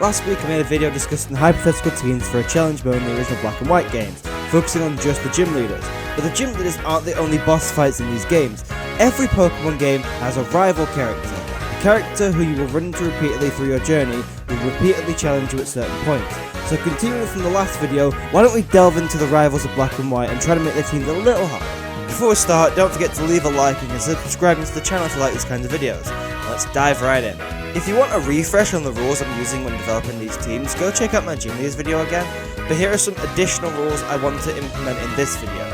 Last week I made a video discussing hypothetical teams for a challenge mode in the original Black and White games, focusing on just the gym leaders. But the gym leaders aren't the only boss fights in these games. Every Pokemon game has a rival character. A character who you will run into repeatedly through your journey will repeatedly challenge you at certain points. So continuing from the last video, why don't we delve into the rivals of Black and White and try to make their teams a little harder. Before we start, don't forget to leave a like and subscribe to the channel if you like these kinds of videos. Let's dive right in. If you want a refresh on the rules I'm using when developing these teams, go check out my Gym Leaders video again, but here are some additional rules I want to implement in this video.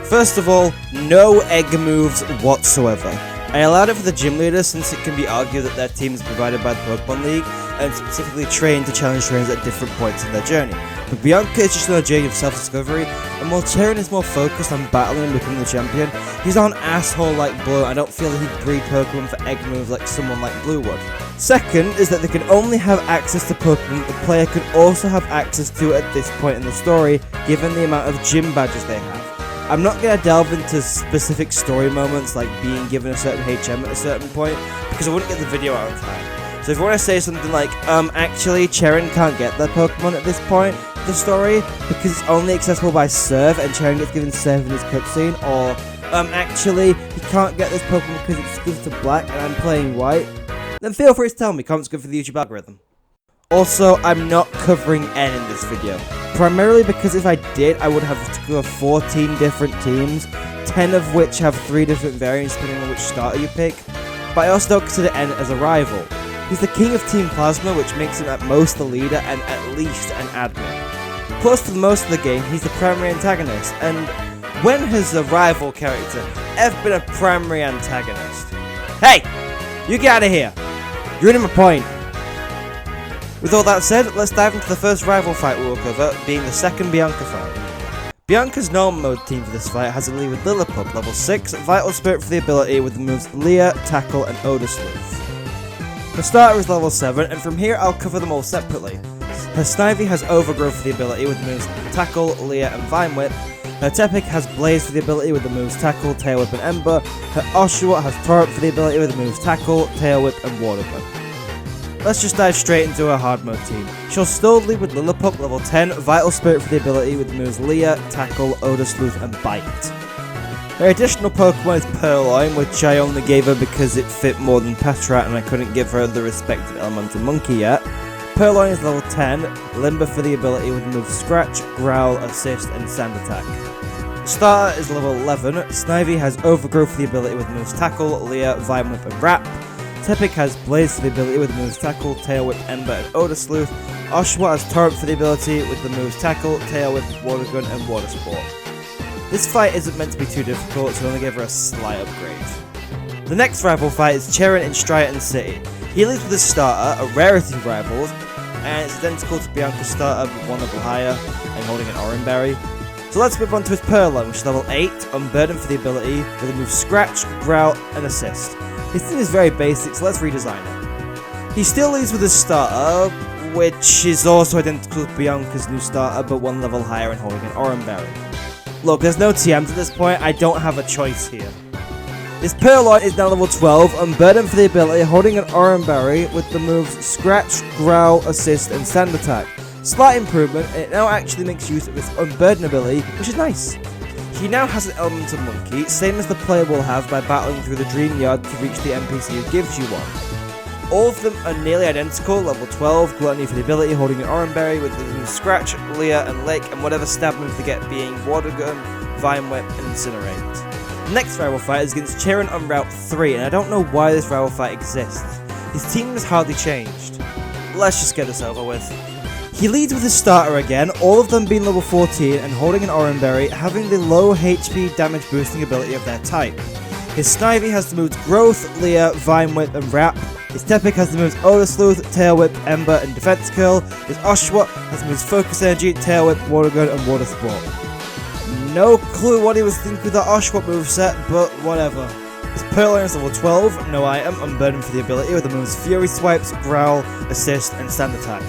First of all, no egg moves whatsoever. I allowed it for the Gym Leaders since it can be argued that their team is provided by the Pokemon League and specifically trained to challenge trainers at different points in their journey. But Bianca is just on a journey of self-discovery, and while Cheren is more focused on battling and becoming the champion, he's not an asshole like Blue. I don't feel that he'd breed Pokemon for egg moves like someone like Blue would. Second is that they can only have access to Pokemon the player could also have access to at this point in the story, given the amount of gym badges they have. I'm not going to delve into specific story moments like being given a certain HM at a certain point, because I wouldn't get the video out in time. So if you want to say something like, actually Cheren can't get their Pokemon at this point of the story, because it's only accessible by serve and Cheren gets given serve in his cutscene, or, actually he can't get this Pokemon because it's exclusive to Black and I'm playing White, then feel free to tell me, comments good for the YouTube algorithm. Also, I'm not covering N in this video, primarily because if I did, I would have to cover 14 different teams, 10 of which have 3 different variants depending on which starter you pick, but I also don't consider N as a rival. He's the king of Team Plasma, which makes him at most the leader and at least an admin. Plus, for most of the game, he's the primary antagonist, and when has a rival character ever been a primary antagonist? Hey! You get out of here! You're ruining my point! With all that said, let's dive into the first rival fight we will cover, being the second Bianca fight. Bianca's normal mode team for this fight has a lead with Lillipup, level 6, Vital Spirit for the ability with the moves Leah, Tackle and Odor Sleuth. Her starter is level 7, and from here I'll cover them all separately. Her Snivy has Overgrowth for the ability with the moves Tackle, Leah and Vine Whip. Her Tepig has Blaze for the ability with the moves Tackle, Tail Whip and Ember. Her Oshawott has Torrent for the ability with the moves Tackle, Tail Whip and Water Gun. Let's just dive straight into her hard mode team. She'll still lead with Lillipup level 10, Vital Spirit for the ability with the moves Leah, Tackle, Odor Sleuth and Bite. Her additional Pokemon is Purloin, which I only gave her because it fit more than Patrat and I couldn't give her the respective Elemental Monkey yet. Purloin is level 10, Limber for the ability with the moves Scratch, Growl, Assist and Sand Attack. The starter is level 11, Snivy has Overgrowth for the ability with the moves Tackle, Leah, Vine Whip and Wrap. Tepig has Blaze for the ability with the moves Tackle, Tail Whip, Ember and Odor Sleuth. Oshawott has Torrent for the ability with the moves Tackle, Tail Whip, Water Gun and Water Sport. This fight isn't meant to be too difficult, so I only gave her a slight upgrade. The next rival fight is Cheren in Striaton City. He leads with his starter, a rarity rival, and it's identical to Bianca's starter but 1 level higher and holding an Orange Berry. So let's move on to his Purloin, which is level 8, Unburden for the ability with the moves Scratch, Growl and Assist. His thing is very basic, so let's redesign it. He still leads with his starter, which is also identical to Bianca's new starter but 1 level higher and holding an Orange Berry. Look, there's no TMs at this point, I don't have a choice here. His Purloin is now level 12, Unburden for the ability, holding an Orange Berry with the moves Scratch, Growl, Assist and Sand Attack. Slight improvement, and it now actually makes use of its Unburden ability, which is nice. He now has an Elemental Monkey, same as the player will have by battling through the Dream Yard to reach the NPC who gives you one. All of them are nearly identical, level 12, Gluttony for the ability, holding an Orange Berry with the moves Scratch, Leah and Lick, and whatever stab moves they get being Water Gun, Vine Whip and Incinerate. The next rival fight is against Cheren on Route 3, and I don't know why this rival fight exists. His team has hardly changed. Let's just get this over with. He leads with his starter again, all of them being level 14 and holding an Orange Berry, having the low HP damage boosting ability of their type. His Snivy has the moves Growth, Leah, Vine Whip and Wrap. His Tepig has the moves Odor Sleuth, Tail Whip, Ember and Defense Curl. His Oshawott has the moves Focus Energy, Tail Whip, Water Gun and Water Sport. No clue what he was thinking with that Oshawott moveset, but whatever. His Purloin is level 12, no item, Unburden for the ability with the moves Fury Swipes, Growl, Assist and Sand Attack.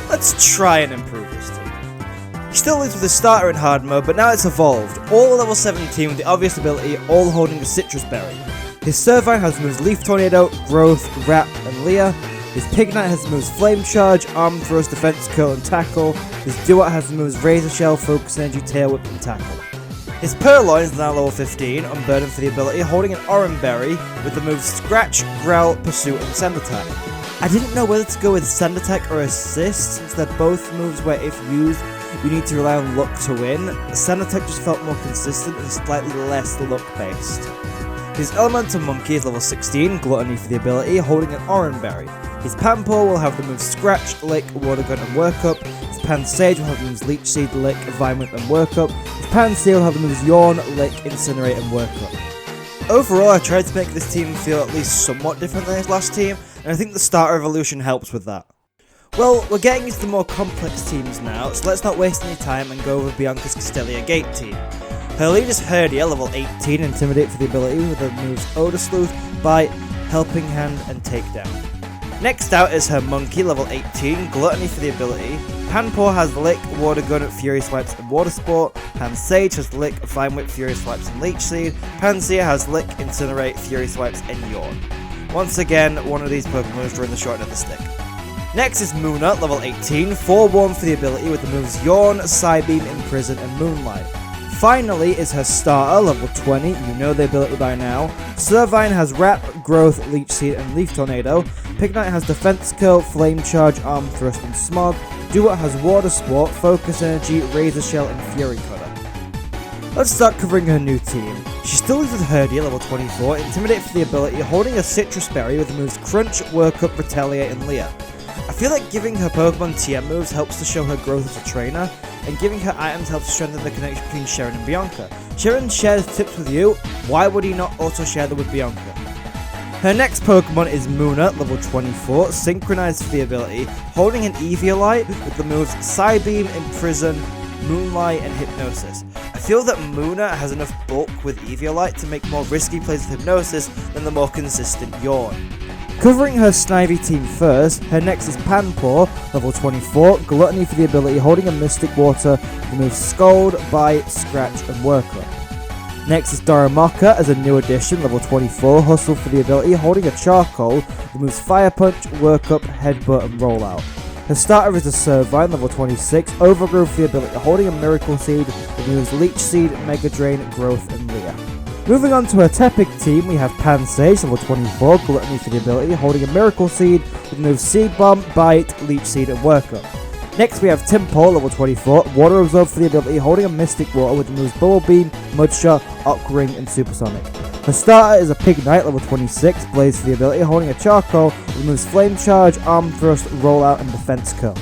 Let's try and improve this team. He still leads with his starter in hard mode, but now it's evolved. All level 17 with the obvious ability, all holding a Citrus Berry. His Servine has the moves Leaf Tornado, Growth, Wrap and Leah. His Pignite has the moves Flame Charge, Arm Thrust, Defense Curl, and Tackle. His Duat has the moves Razor Shell, Focus Energy, Tail Whip, and Tackle. His Purloin is now level 15, unburdened for the ability, holding an Oran Berry with the moves Scratch, Growl, Pursuit, and Sand Attack. I didn't know whether to go with Sand Attack or Assist, since they're both moves where if used, you need to rely on luck to win. Sand Attack just felt more consistent and slightly less luck based. His Elemental Monkey is level 16, Gluttony for the ability, holding an Oran Berry. His Panpour will have the moves Scratch, Lick, Water Gun, and Work Up. His Pansage will have the moves Leech Seed, Lick, Vine Whip, and Work Up. His Panseal will have the moves Yawn, Lick, Incinerate, and Work Up. Overall, I tried to make this team feel at least somewhat different than his last team, and I think the starter evolution helps with that. Well, we're getting into the more complex teams now, so let's not waste any time and go over Bianca's Castelia Gate team. Her lead is Herdia, level 18, Intimidate for the ability with the moves Odor Sleuth, Bite, Helping Hand, and Takedown. Next out is her Monkey, level 18, Gluttony for the ability. Panpour has Lick, Water Gun, Fury Swipes, and Water Sport. Pansage has Lick, Vine Whip, Fury Swipes, and Leech Seed. Pansear has Lick, Incinerate, Fury Swipes, and Yawn. Once again, one of these Pokemon is drawing the short end of the stick. Next is Moona, level 18, 4-1 for the ability with the moves Yawn, Psybeam, Imprison, and Moonlight. Finally is her starter, level 20, you know the ability by now. Servine has Wrap, Growth, Leech Seed, and Leaf Tornado. Pignite has Defense Curl, Flame Charge, Arm Thrust, and Smog. Duat has Water Sport, Focus Energy, Razor Shell, and Fury Cutter. Let's start covering her new team. She still lives with Herdia, level 24, Intimidate for the ability, holding a Citrus Berry with the moves Crunch, Work Up, Retaliate, and Leer. I feel like giving her Pokemon TM moves helps to show her growth as a trainer, and giving her items helps strengthen the connection between Cheren and Bianca. Cheren shares tips with you, why would he not also share them with Bianca? Her next Pokemon is Moona, level 24, Synchronized for the ability, holding an Eviolite with the moves Psybeam, Imprison, Moonlight, and Hypnosis. I feel that Moona has enough bulk with Eviolite to make more risky plays with Hypnosis than the more consistent Yawn. Covering her Snivy team first, her next is Panpour, level 24, Gluttony for the ability, holding a Mystic Water, the moves Scold, Bite, Scratch, and Work Up. Next is Darumaka as a new addition, level 24, Hustle for the ability, holding a Charcoal, the moves Fire Punch, Work Up, Headbutt, and Rollout. Her starter is a Servine, level 26, Overgrowth for the ability, holding a Miracle Seed, the moves Leech Seed, Mega Drain, Growth, and Leer. Moving on to her Tepig team, we have Pansage, level 24, Gluttony for the ability, holding a Miracle Seed with the moves Seed Bomb, Bite, Leech Seed, and Work Up. Next we have Timpole, level 24, Water Absorb for the ability, holding a Mystic Water with the moves Bubble Beam, Mudshot, Ock Ring, and Supersonic. Her starter is a Pignite, level 26, Blaze for the ability, holding a Charcoal with the moves Flame Charge, Arm Thrust, Rollout, and Defense Curl.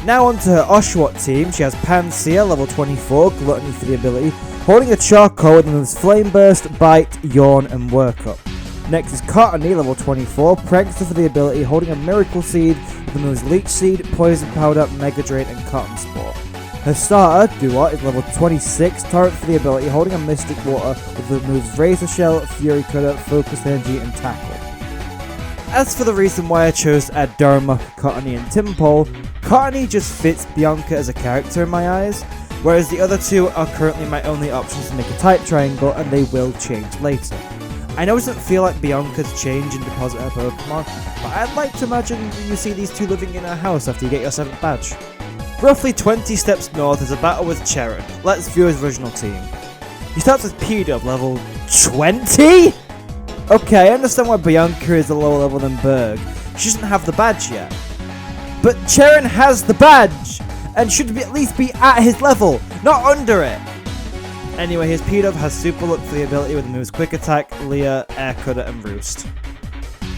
Now onto her Oshawott team, she has Pansear, level 24, Gluttony for the ability, holding a Charcoal with the moves Flame Burst, Bite, Yawn, and Work Up. Next is Cottony, level 24, Prankster for the ability, holding a Miracle Seed with the moves Leech Seed, Poison Powder, Mega Drain, and Cotton Spore. Her starter, Duat, is level 26, Torrent for the ability, holding a Mystic Water with the moves Razor Shell, Fury Cutter, Focus Energy, and Tackle. As for the reason why I chose to add Darumaka, Cottony, and Timpole, Cottony just fits Bianca as a character in my eyes, whereas the other two are currently my only options to make a type triangle, and they will change later. I know it doesn't feel like Bianca's change and deposit her Pokemon, but I'd like to imagine you see these two living in a house after you get your 7th badge. Roughly 20 steps north is a battle with Cheren. Let's view his original team. He starts with P-Dub, level 20? Okay, I understand why Bianca is a lower level than Berg. She doesn't have the badge yet. But Cheren has the badge, and should at least be at his level, not under it. Anyway, his P-Dub has Super Luck for the ability with the moves Quick Attack, Leer, Air Cutter, and Roost.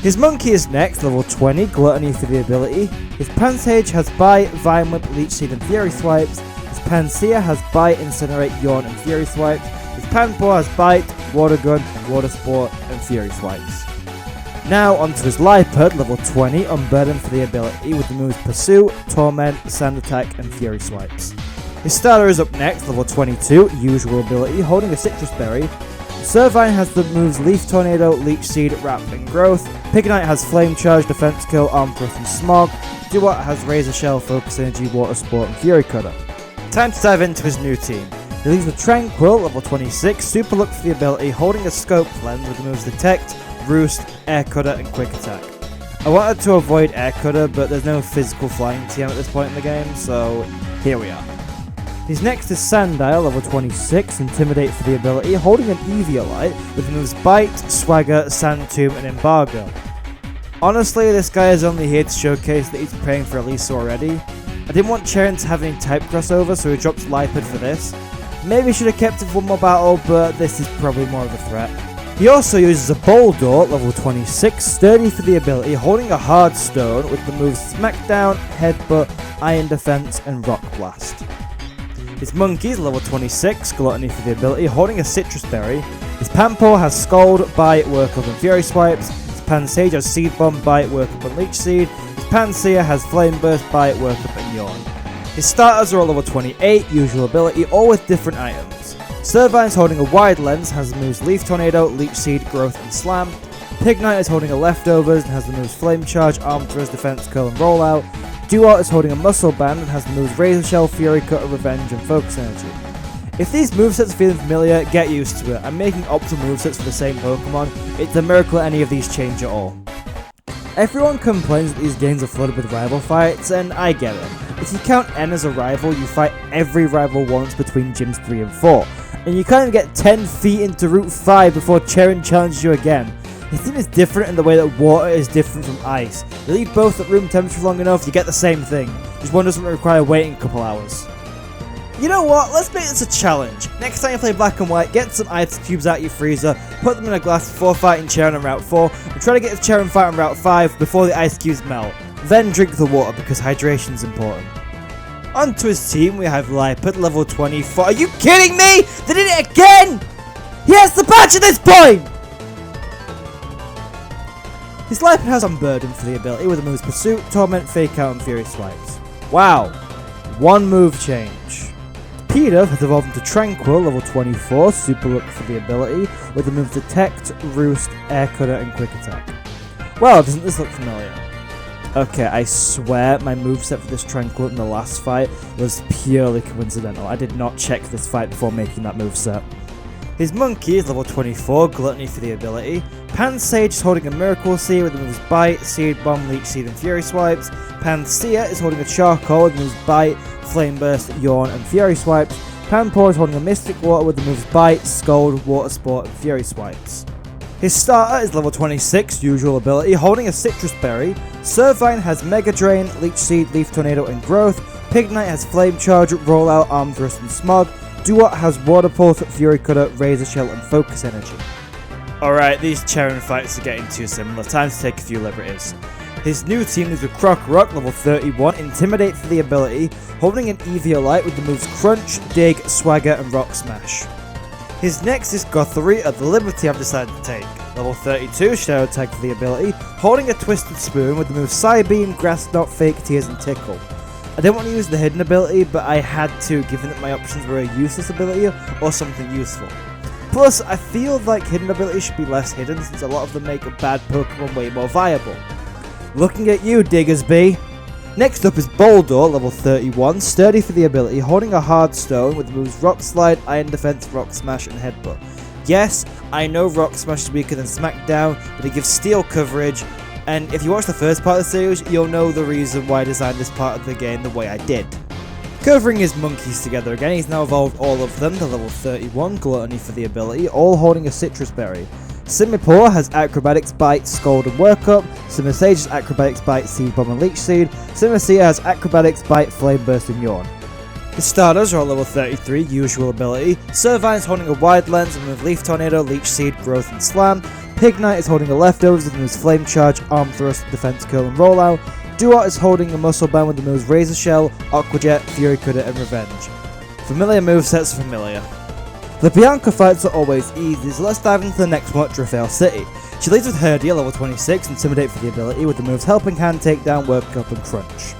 His Monkey is next, level 20, Gluttony for the ability. His Pansage has Bite, Vine Whip, Leech Seed, and Fury Swipes. His Pansear has Bite, Incinerate, Yawn, and Fury Swipes. His Panpour has Bite, Water Gun, Water Sport, and Fury Swipes. Now onto his Liepard, level 20, Unburdened for the ability with the moves Pursue, Torment, Sand Attack, and Fury Swipes. His starter is up next, level 22, Usual ability, holding a Citrus Berry. Servine has the moves Leaf Tornado, Leech Seed, Wrap, and Growth. Pignite has Flame Charge, Defense Kill, Arm Thrust, and Smog. Duat has Razor Shell, Focus Energy, Water Sport, and Fury Cutter. Time to dive into his new team. He leads with Tranquil, level 26, Super Luck for the ability, holding a Scope Lens with the moves Detect, Roost, Air Cutter, and Quick Attack. I wanted to avoid Air Cutter, but there's no physical flying TM at this point in the game, so here we are. His next is Sandile, level 26, Intimidate for the ability, holding an Eviolite with the moves Bite, Swagger, Sand Tomb, and Embargo. Honestly, this guy is only here to showcase that he's praying for Elisa already. I didn't want Cheren to have any type crossover, so he dropped Lipid for this. Maybe should have kept it for one more battle, but this is probably more of a threat. He also uses a Boldor, level 26, Sturdy for the ability, holding a Hard Stone with the moves Smackdown, Headbutt, Iron Defense, and Rock Blast. His Monkey is level 26, Gluttony for the ability, holding a Citrus Berry. His Pampo has Scald, Bite, Work Up, and Fury Swipes. His Pansage has Seed Bomb, Bite, Work Up, and Leech Seed. His Pansear has Flame Burst, Bite, Work Up, and Yawn. His starters are all level 28, usual ability, all with different items. Servine's holding a Wide Lens, has the moves Leaf Tornado, Leech Seed, Growth, and Slam. Pignite is holding a Leftovers and has the moves Flame Charge, Arm Thrust, Defense, Curl, and Rollout. Duart is holding a Muscle Band and has the moves Razor Shell, Fury Cutter, Revenge, and Focus Energy. If these movesets are feeling familiar, get used to it. I'm making optimal movesets for the same Pokemon. It's a miracle any of these change at all. Everyone complains that these games are flooded with rival fights, and I get it. If you count N as a rival, you fight every rival once between Gyms 3 and 4, and you can't even get 10 feet into Route 5 before Cheren challenges you again. His team is different in the way that water is different from ice. You leave both at room temperature long enough, you get the same thing. Just one doesn't require waiting a couple hours. You know what, let's make this a challenge. Next time you play Black and White, get some ice cubes out of your freezer, put them in a glass before fighting Cheren on Route 4, and try to get this Cheren fight on Route 5 before the ice cubes melt. Then drink the water because hydration is important. Onto his team, we have Lipid, level 24. Are you kidding me? They did it again! He has the badge at this point! His Lipid has Unburden for the ability with the moves Pursuit, Torment, Fake Out, and Fury Swipes. Wow, one move change. Peter has evolved into Tranquil, level 24, Super Look for the ability, with the moves Detect, Roost, Air Cutter, and Quick Attack. Well, doesn't this look familiar? Okay, I swear my moveset for this Tranquil in the last fight was purely coincidental. I did not check this fight before making that moveset. His Monkey is level 24, Gluttony for the ability. Pansage is holding a Miracle Seed with the moves Bite, Seed Bomb, Leech Seed, and Fury Swipes. Pansear is holding a Charcoal with the moves Bite, Flame Burst, Yawn, and Fury Swipes. Panpour is holding a Mystic Water with the moves Bite, Scold, Water Sport, and Fury Swipes. His starter is level 26, usual ability, holding a Citrus Berry. Servine has Mega Drain, Leech Seed, Leaf Tornado, and Growth. Pignite has Flame Charge, Rollout, Arm Thrust, and Smog. Duat has Water Pulse, Fury Cutter, Razor Shell, and Focus Energy. Alright, these Cheren fights are getting too similar. Time to take a few liberties. His new team is with Croc-Rock, level 31, Intimidate for the ability, holding an Eviolite with the moves Crunch, Dig, Swagger, and Rock Smash. His next is Gothorita, the liberty I've decided to take. Level 32, Shadow Tag for the ability, holding a Twisted Spoon with the moves Psybeam, Grass Knot, Fake Tears, and Tickle. I didn't want to use the hidden ability, but I had to, given that my options were a useless ability or something useful. Plus, I feel like hidden abilities should be less hidden since a lot of them make a bad Pokemon way more viable. Looking at you, Diggersby! Next up is Boldor, level 31, Sturdy for the ability, holding a Hard Stone with the moves Rock Slide, Iron Defense, Rock Smash, and Headbutt. Yes, I know Rock Smash is weaker than Smackdown, but it gives Steel coverage, and if you watch the first part of the series, you'll know the reason why I designed this part of the game the way I did. Covering his monkeys together again, he's now evolved all of them to level 31, Gluttony for the ability, all holding a Citrus Berry. Simipour has Acrobatics, Bite, Scold, and Work Up. Simisage has Acrobatics, Bite, Seed Bomb, and Leech Seed. Simisea has Acrobatics, Bite, Flame Burst, and Yawn. His starters are all level 33, usual ability. Servine is holding a Wide Lens with Leaf Tornado, Leech Seed, Growth, and Slam. Pignite is holding a Leftovers with the moves Flame Charge, Arm Thrust, Defense Curl, and Rollout. Duart is holding a Muscle Band with the moves Razor Shell, Aqua Jet, Fury Cutter, and Revenge. Familiar movesets are familiar. The Bianca fights are always easy, so let's dive into the next one at Driftveil City. She leads with Herdia, level 26, Intimidate for the ability, with the moves Helping Hand, Takedown, Work Up, and Crunch.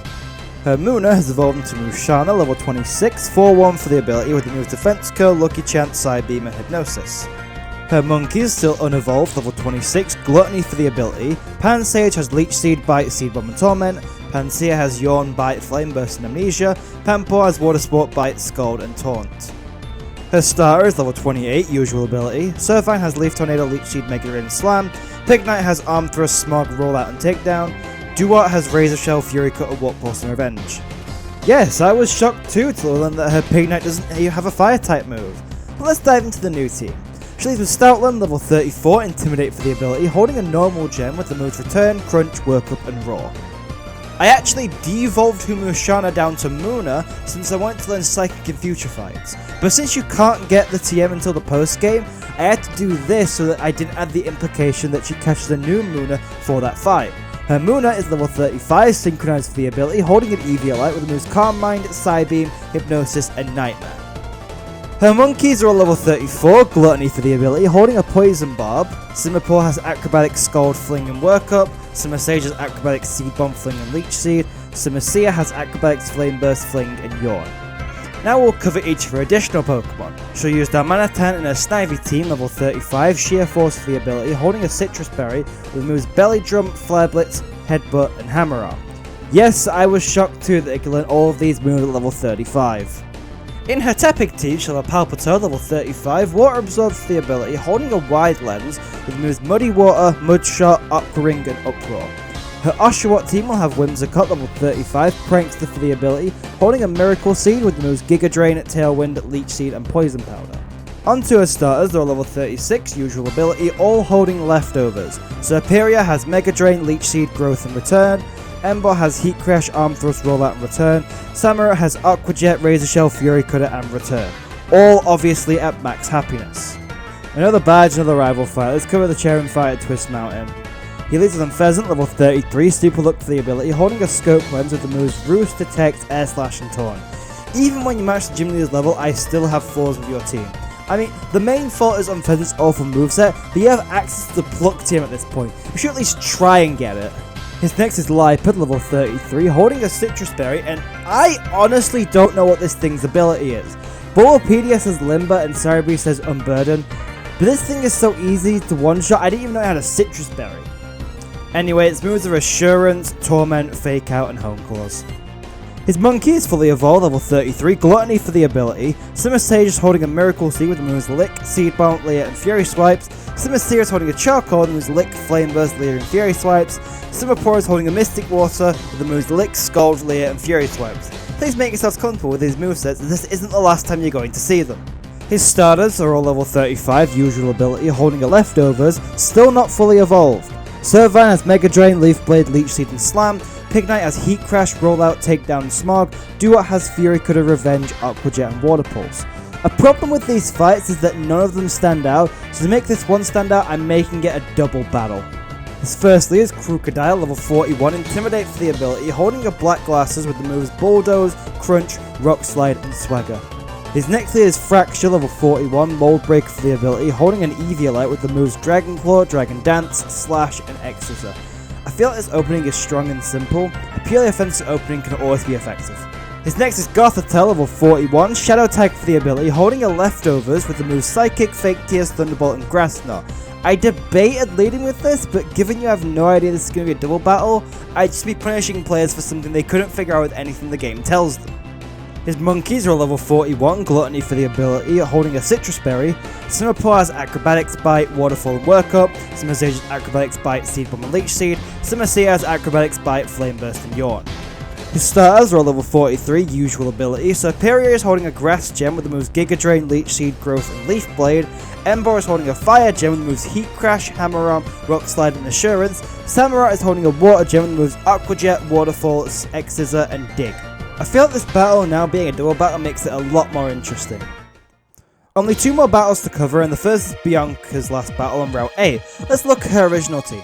Her Muna has evolved into Mushana, level 26, 4-1 for the ability, with the moves Defense Curl, Lucky Chant, Psybeam, and Hypnosis. Her Monkey is still unevolved, level 26, Gluttony for the ability. Pansage has Leech Seed, Bite, Seed Bomb, and Torment. Pansear has Yawn, Bite, Flame Burst, and Amnesia. Panpour has Water Sport, Bite, Scald, and Taunt. Her starter is level 28, usual ability. Surfine has Leaf Tornado, Leech Seed, Mega Drain, Slam. Pignite has Arm Thrust, Smog, Rollout and Takedown. Duart has Razor Shell, Fury Cutter, Warp Pulse and Revenge. Yes, I was shocked too to learn that her Pignite doesn't have a Fire type move. But let's dive into the new team. She leads with Stoutland, level 34, Intimidate for the ability, holding a normal gem with the moves Return, Crunch, Work Up and Roar. I actually devolved Humushana down to Muna since I wanted to learn Psychic in future fights, but since you can't get the TM until the post game, I had to do this so that I didn't add the implication that she catches a new Muna for that fight. Her Muna is level 35, synchronized for the ability, holding an EV Light with the moves Calm Mind, Psybeam, Hypnosis and Nightmare. Her monkeys are all level 34, Gluttony for the ability, holding a Poison Barb. Simipour has Acrobatic, Scald, Fling and Work Up. Simisage has Acrobatic, Seed Bomb, Fling and Leech Seed. Simisea has Acrobatics, Flame Burst, Fling and Yawn. Now we'll cover each of her additional Pokemon. She'll use Darmanitan in her Snivy team, level 35, Sheer Force for the ability, holding a Citrus Berry with moves Belly Drum, Flare Blitz, Headbutt and Hammer Arm. Yes, I was shocked too that they could learn all of these moves at level 35. In her Tepig team, she'll have Palpitoad, level 35, Water Absorb for the ability, holding a Wide Lens with moves Muddy Water, Mudshot, Aqua Ring and Uproar. Her Oshawott team will have Whimsicott, level 35, Prankster for the ability, holding a Miracle Seed with the moves Giga Drain, Tailwind, Leech Seed and Poison Powder. Onto her starters, they're level 36, usual ability, all holding Leftovers. Serperia has Mega Drain, Leech Seed, Growth and Return. Ember has Heat Crash, Arm Thrust, Rollout and Return. Samura has Aqua Jet, Razor Shell, Fury Cutter and Return. All obviously at max happiness. Another badge, another rival fight. Let's cover the Cheren fight at Twist Mountain. He leads with Pheasant, level 33, Super Look for the ability, holding a Scope Lens with the moves Roost, Detect, Air Slash and Torn. Even when you match the Gym Leader's level, I still have flaws with your team. I mean, the main fault is on Pheasant's awful moveset, but you have access to the Pluck team at this point. You should at least try and get it. His next is Lipid, level 33, holding a Citrus Berry, and I honestly don't know what this thing's ability is. Bulbapedia says Limber and Cerebi says Unburden, but this thing is so easy to one-shot, I didn't even know it had a Citrus Berry. Anyway, its moves are Assurance, Torment, Fake Out, and Hone Claws. His monkey is fully evolved, level 33, Gluttony for the ability. Simisage is holding a Miracle Seed with the moves Lick, Seed Bomb, Leer, and Fury Swipes. Simisea is holding a Charcoal with the moves Lick, Flame Burst, Leer, and Fury Swipes. Simipour is holding a Mystic Water with the moves Lick, Scald, Leer, and Fury Swipes. Please make yourselves comfortable with these movesets, as this isn't the last time you're going to see them. His starters are all level 35, usual ability, holding a Leftovers, still not fully evolved. Servine has Mega Drain, Leaf Blade, Leech Seed, and Slam. Pignite has Heat Crash, Rollout, Takedown, and Smog. Duart has Fury Cutter, Revenge, Aqua Jet, and Water Pulse. A problem with these fights is that none of them stand out, so to make this one stand out, I'm making it a double battle. His firstly is Crocodile, level 41, Intimidate for the ability, holding a Black Glasses with the moves Bulldoze, Crunch, Rock Slide, and Swagger. His next is Fracture, level 41, Mold Breaker for the ability, holding an Eviolite with the moves Dragon Claw, Dragon Dance, Slash, and Exeter. I feel like this opening is strong and simple. A purely offensive opening can always be effective. His next is Gothitelle, level 41, Shadow Tag for the ability, holding a Leftovers with the moves Psychic, Fake Tears, Thunderbolt, and Grass Knot. I debated leading with this, but given you have no idea this is going to be a double battle, I'd just be punishing players for something they couldn't figure out with anything the game tells them. His monkeys are level 41, Gluttony for the ability, holding a Citrus Berry. Simipour has Acrobatics, Bite, Waterfall and Work Up. Simisage has Acrobatics, Bite, Seed Bomb and Leech Seed. Simisea has Acrobatics, Bite, Flame Burst and Yawn. His starters are level 43, usual ability. Serperia is holding a Grass Gem with the moves Giga Drain, Leech Seed, Growth and Leaf Blade. Ember is holding a Fire Gem with the moves Heat Crash, Hammer Arm, Rock Slide and Assurance. Samurai is holding a Water Gem with the moves Aqua Jet, Waterfall, X-Scissor and Dig. I feel like this battle, now being a double battle, makes it a lot more interesting. Only two more battles to cover, and the first is Bianca's last battle on Route A. Let's look at her original team.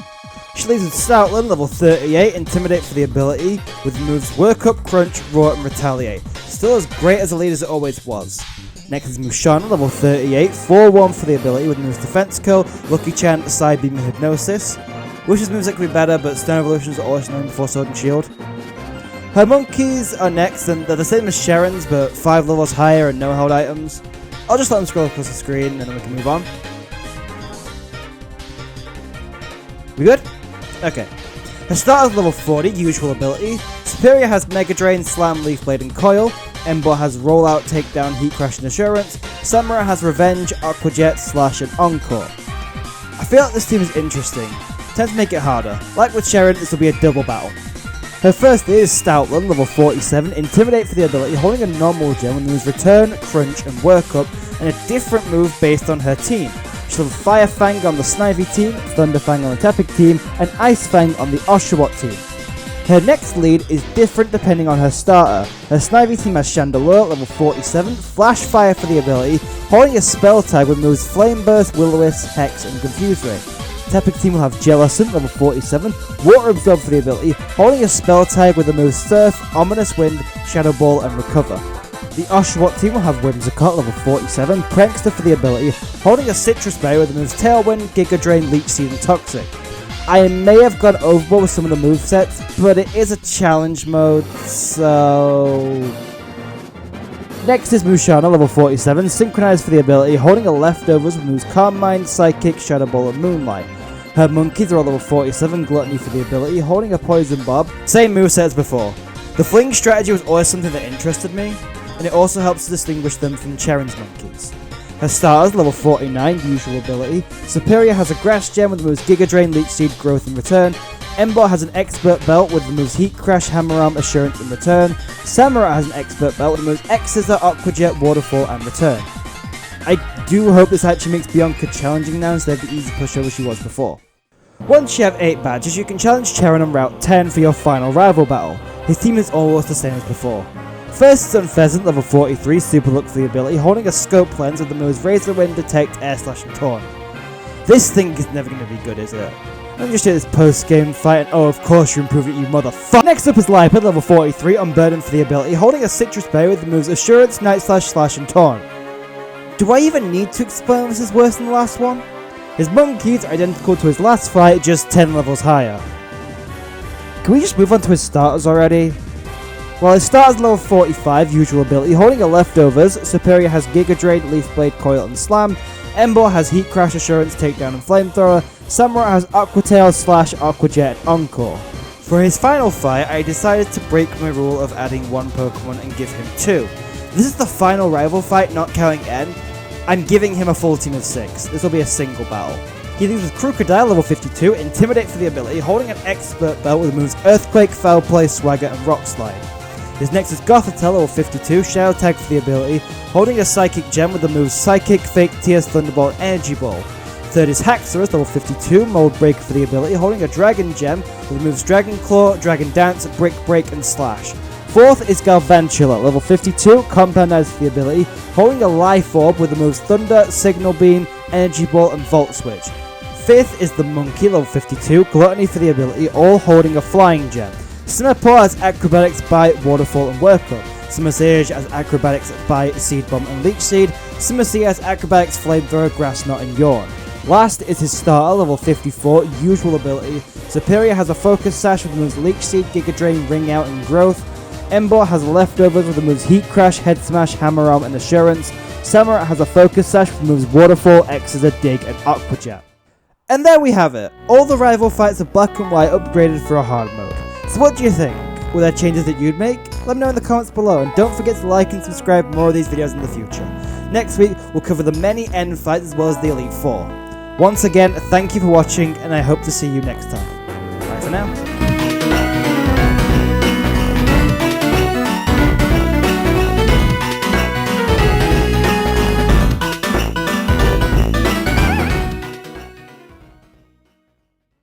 She leads with Stoutland, level 38, Intimidate for the ability, with the moves Work Up, Crunch, Roar and Retaliate. Still as great as a lead as it always was. Next is Mushana, level 38, 4-1 for the ability, with the moves Defense Curl, Lucky Chant, Psybeam and Hypnosis. Wish's moves that could be better, but Stone Evolutions are always known before Sword and Shield. Her monkeys are next, and they're the same as Cheren's, but 5 levels higher and no held items. I'll just let them scroll across the screen, and then we can move on. We good? Okay. Her starter's level 40, usual ability. Superior has Mega Drain, Slam, Leaf Blade, and Coil. Ember has Rollout, Takedown, Heat Crash and Assurance. Samurai has Revenge, Aqua Jet, Slash and Encore. I feel like this team is interesting. Tend to make it harder. Like with Cheren, this will be a double battle. Her first is Stoutland, level 47, Intimidate for the ability, holding a normal gem with moves Return, Crunch and Work Up, and a different move based on her team. She'll have Fire Fang on the Snivy team, Thunder Fang on the Tepig team, and Ice Fang on the Oshawott team. Her next lead is different depending on her starter. Her Snivy team has Chandelure, level 47, Flash Fire for the ability, holding a spell tag with moves Flame Burst, Will-O-Wisp, Hex and Confuse Ray. Tepig team will have Jellicent, level 47, Water Absorb for the ability, holding a spell tag with the moves Surf, Ominous Wind, Shadow Ball and Recover. The Oshawott team will have Whimsicott, level 47, Prankster for the ability, holding a Citrus Berry with the moves Tailwind, Giga Drain, Leech Seed and Toxic. I may have gone overboard with some of the movesets, but it is a challenge mode, so... Next is Musharna, level 47, Synchronized for the ability, holding a Leftovers with moves Calm Mind, Psychic, Shadow Ball and Moonlight. Her monkeys are all level 47, Gluttony for the ability, holding a Poison Bob, same moveset as before. The fling strategy was always something that interested me, and it also helps to distinguish them from Cheren's monkeys. Her starters, level 49, usual ability. Superior has a Grass Gem with the moves Giga Drain, Leech Seed, Growth and Return. Embot has an Expert Belt with the moves Heat Crash, Hammer Arm, Assurance and Return. Samurai has an Expert Belt with the moves X-Scissor, Aqua Jet, Waterfall and Return. I do hope this actually makes Bianca challenging now instead of the easy pushover she was before. Once you have 8 badges, you can challenge Cheren on Route 10 for your final rival battle. His team is almost the same as before. First is Unpheasant, level 43, Super Look for the ability, holding a Scope Lens with the moves Razor Wind, Detect, Air Slash and Taunt. This thing is never going to be good, is it? Let me just do this post-game fight, and oh, of course you improved it, you motherfucker! Next up is Lipid, level 43, Unburdened for the ability, holding a Citrus Berry with the moves Assurance, Night Slash, Slash and Taunt. Do I even need to explain this is worse than the last one? His monkeys are identical to his last fight, just 10 levels higher. Can we just move on to his starters already? Well, his starters level 45, usual ability, holding a Leftovers. Superior has Giga Drain, Leaf Blade, Coil and Slam. Embor has Heat Crash, Assurance, Takedown and Flamethrower. Samurai has Aqua Tail, Slash, Aqua Jet and Encore. For his final fight, I decided to break my rule of adding one Pokemon and give him 2. This is the final rival fight, not counting N. I'm giving him a full team of 6. This will be a single battle. He leads with Crocodile, level 52, Intimidate for the ability, holding an Expert Belt with the moves Earthquake, Foul Play, Swagger and Rock Slide. His next is Gothitelle, level 52, Shadow Tag for the ability, holding a Psychic Gem with the moves Psychic, Fake Tears, Thunderbolt, Energy Ball. Third is Haxorus, level 52, Mold Breaker for the ability, holding a Dragon Gem with the moves Dragon Claw, Dragon Dance, Brick Break and Slash. Fourth is Galvantula, level 52, Compoundize for the ability, holding a Life Orb with the moves Thunder, Signal Beam, Energy Ball and Volt Switch. Fifth is the Monkey, level 52, Gluttony for the ability, all holding a Flying Gem. Simipour has Acrobatics, Bite, Waterfall and Work Up. Simisage has Acrobatics, Bite, Seed Bomb and Leech Seed. Simisea has Acrobatics, Flamethrower, Grass Knot and Yawn. Last is his starter, level 54, usual ability. Superior has a Focus Sash with the moves Leech Seed, Giga Drain, Ring Out and Growth. Embor has Leftovers with the moves Heat Crash, Head Smash, Hammer Arm and Assurance. Samurai has a Focus Sash with the moves Waterfall, X-Scissor, Dig and Aqua Jet. And there we have it, all the rival fights of Black and White upgraded for a hard mode. So what do you think? Were there changes that you'd make? Let me know in the comments below, and don't forget to like and subscribe for more of these videos in the future. Next week, we'll cover the many end fights as well as the Elite Four. Once again, thank you for watching, and I hope to see you next time. Bye for now.